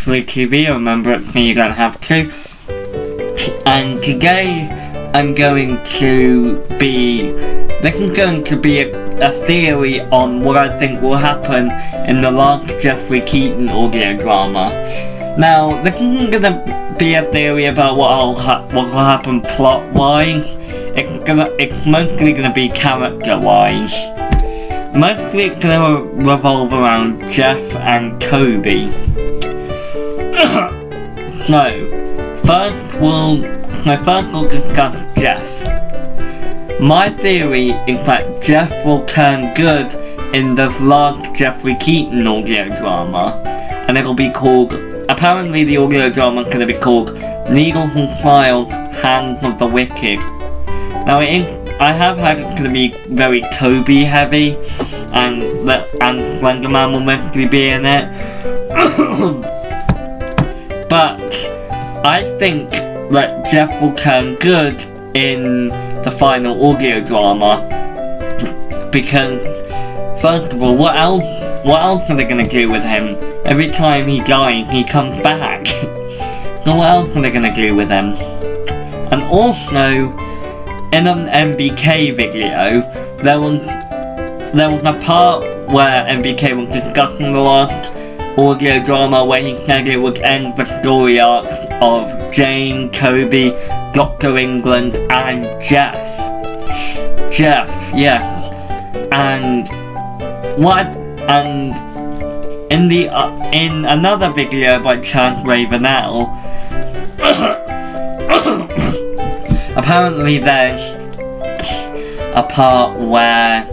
FleuTV, remember it's me, you don't have to. And today I'm going to be, this is going to be a theory on what I think will happen in the last Jeffrey Keaton audio drama. Now, this isn't gonna be a theory about what will happen plot-wise. It's mostly gonna be character-wise. Mostly it's gonna revolve around Jeff and Kobe. So, first we'll discuss Jeff. My theory is that Jeff will turn good in the last Jeffrey Keaton audio drama, and it'll be called, apparently the audio drama is going to be called Needles and Smiles, Hands of the Wicked. Now I have heard it's going to be very Kobe heavy, and Slender Man will mostly be in it. But I think that Jeff will turn good in the final audio drama, because first of all, what else are they gonna do with him? Every time he dies, he comes back. So what else are they gonna do with him? And also, in an MBK video, there was a part where MBK was discussing the last audio drama where he said it would end the story arc of Jane, Kobe, Dr. England, and Jeff. Jeff, yes. And in another video by Chance Ravenel, apparently there's a part where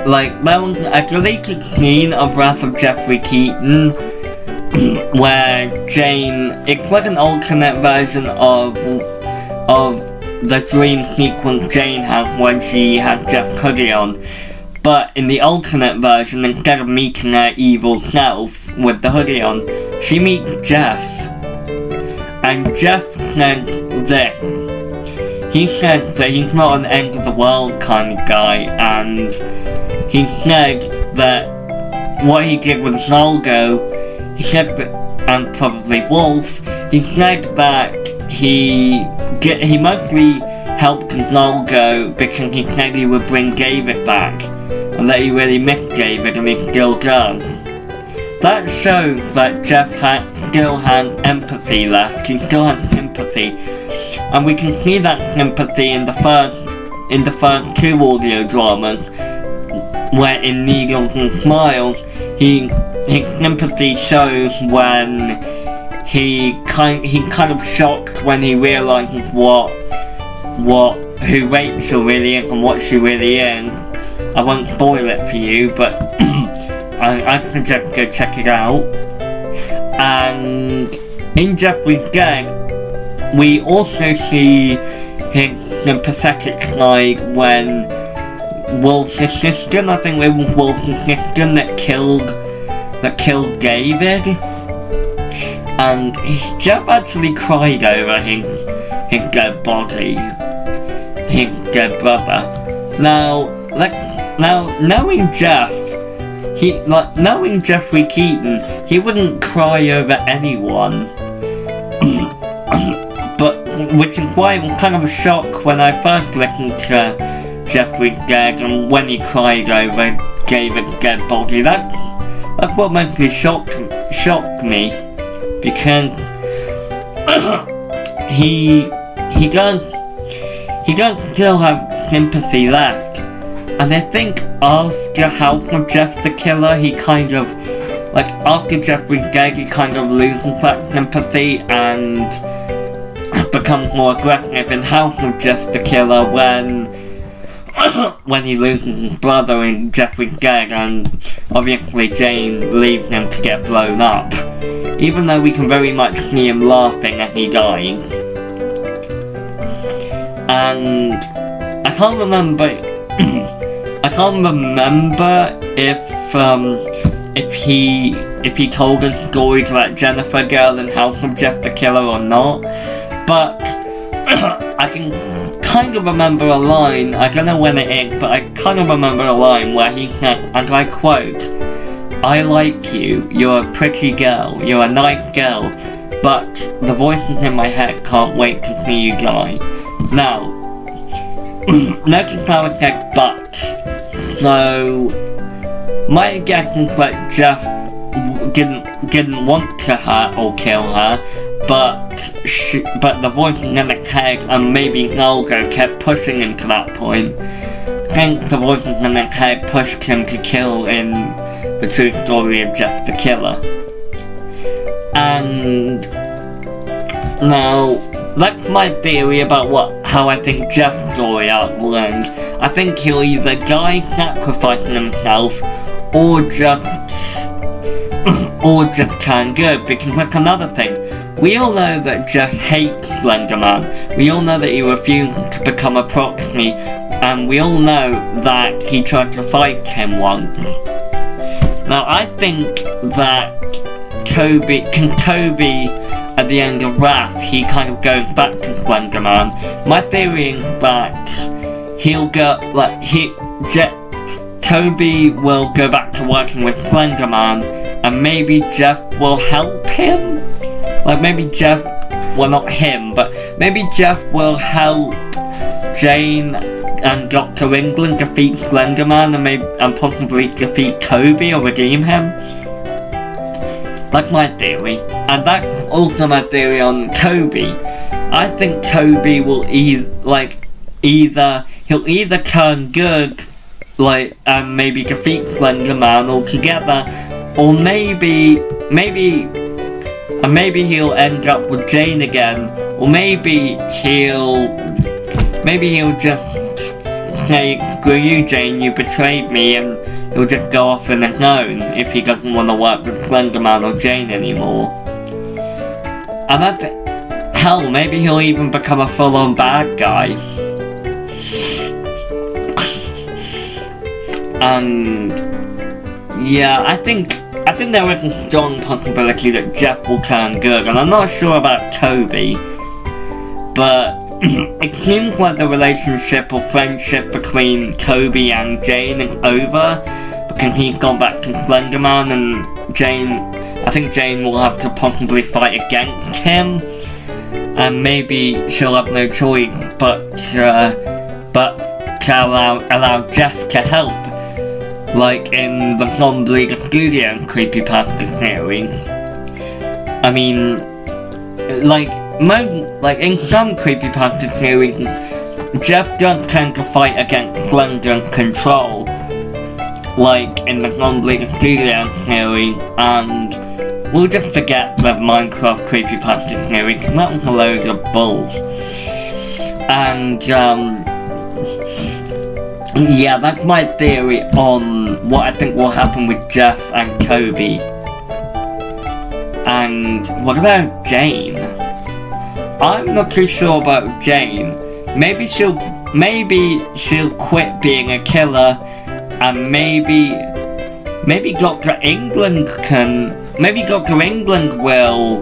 like there was a deleted scene of Wrath of Jeffrey Keaton where Jane, it's like an alternate version of the dream sequence Jane had when she had Jeff's hoodie on. But in the alternate version, instead of meeting her evil self with the hoodie on, she meets Jeff. And Jeff said this. He said that he's not an end of the world kind of guy, and he said that what he did with Zolgo, he said that, and probably Wolf, he said that he mostly helped Zolgo because he said he would bring David back, and that he really missed David, and he still does. That shows that Jeff still has empathy left, he still has sympathy, and we can see that sympathy in the first two audio dramas, where in Needles and Smiles, his sympathy shows when he kind of shocked when he realizes who Rachel really is and what she really is. I won't spoil it for you, but I suggest go check it out. And in Jeffrey's Dead, we also see his sympathetic side when Wolf's assistant, I think it was Wolf's assistant that killed David, and Jeff actually cried over his dead body, his dead brother. Now knowing Jeff, knowing Jeffrey Keaton, he wouldn't cry over anyone. But which is why it was kind of a shock when I first listened to Jeffrey's Dead, and when he cried over David's dead body, that's what mostly shocked me, because he does still have sympathy left, and I think after House of Jeff the Killer, he kind of, like after Jeffrey's Dead, he kind of loses that sympathy and becomes more aggressive in House of Jeff the Killer when he loses his brother in Jeffrey's Dead, and obviously Jane leaves him to get blown up, even though we can very much see him laughing as he dies. And I can't remember if he told a story to that Jennifer girl in House of Jeff the Killer or not, but I can kind of remember a line, I don't know when it is, but I kind of remember a line where he said, and I quote, I like you, you're a pretty girl, you're a nice girl, but the voices in my head can't wait to see you die. Now, notice how I said but. So, my guess is that Jeff didn't want to hurt or kill her, but the voices in his head and maybe Kruger kept pushing him to that point. I think the voices in his head pushed him to kill in the true story of Jeff the Killer. And now, that's my theory about how I think Jeff's story arc will end. I think he'll either die sacrificing himself, or just turn good, because that's another thing. We all know that Jeff hates Slenderman. We all know that he refused to become a proxy, and we all know that he tried to fight him once. Now, I think that Toby, at the end of Wrath, he kind of goes back to Slenderman. My theory is that he'll go, Toby will go back to working with Slenderman, and maybe Jeff will help him? Maybe Jeff, well, not him, but maybe Jeff will help Jane and Dr. England defeat Slenderman and possibly defeat Toby or redeem him. That's my theory. And that's also my theory on Toby. I think Toby will he'll either turn good, and maybe defeat Slenderman altogether, or maybe he'll end up with Jane again, or maybe he'll just say, screw you Jane, you betrayed me, and he'll just go off on his own if he doesn't want to work with Slenderman or Jane anymore. And hell, maybe he'll even become a full-on bad guy. And yeah, I think there is a strong possibility that Jeff will turn good, and I'm not sure about Toby, but it seems like the relationship or friendship between Toby and Jane is over, because he's gone back to Slenderman, and I think Jane will have to possibly fight against him, and maybe she'll have no choice but to allow Jeff to help, like in the Non-Bleeder Studios creepypasta series. I mean, in some creepypasta series, Jeff does tend to fight against Slender's control, like in the Non-Bleeder Studios series, and we'll just forget the Minecraft creepypasta series, because that was a load of bull. And yeah, that's my theory on what I think will happen with Jeff and Toby. And what about Jane? I'm not too sure about Jane. Maybe she'll quit being a killer, and maybe Dr. England will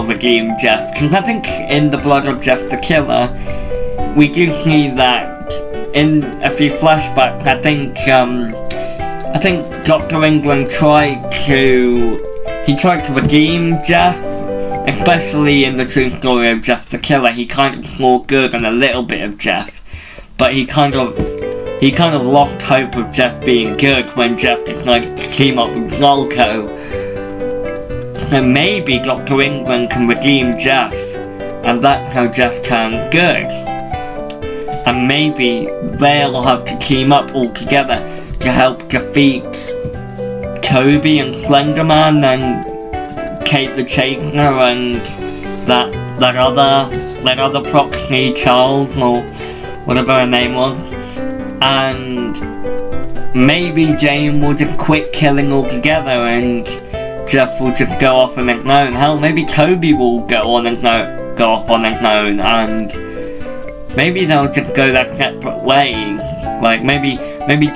redeem Jeff, because I think in The Blood of Jeff the Killer, we do see that in a few flashbacks. I think Dr. England tried to redeem Jeff, especially in the true story of Jeff the Killer. He kind of saw good and a little bit of Jeff, but he kind of lost hope of Jeff being good when Jeff decided to team up with Helkooooo. So maybe Dr. England can redeem Jeff, and that's how Jeff turned good. And maybe they'll have to team up all together to help defeat Toby and Slenderman and Kate the Chaser and that other proxy, Charles, or whatever her name was. And maybe Jane will just quit killing altogether and Jeff will just go off on his own. Hell, maybe Toby will go off on his own, and maybe they'll just go their separate ways. Like, maybe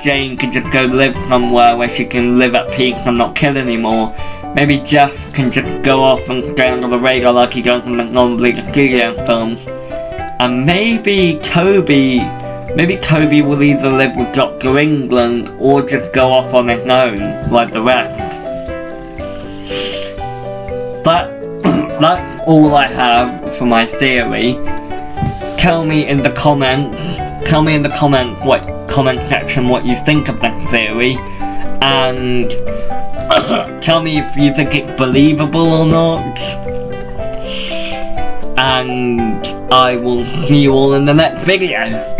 Jane can just go live somewhere where she can live at peace and not kill anymore. Maybe Jeff can just go off and stay under the radar like he does in the Non-Bleeder Studios films. And maybe Toby maybe Toby will either live with Dr. England or just go off on his own, like the rest. That's all I have for my theory. Tell me in the comments comment section what you think of this theory, and tell me if you think it's believable or not. And I will see you all in the next video.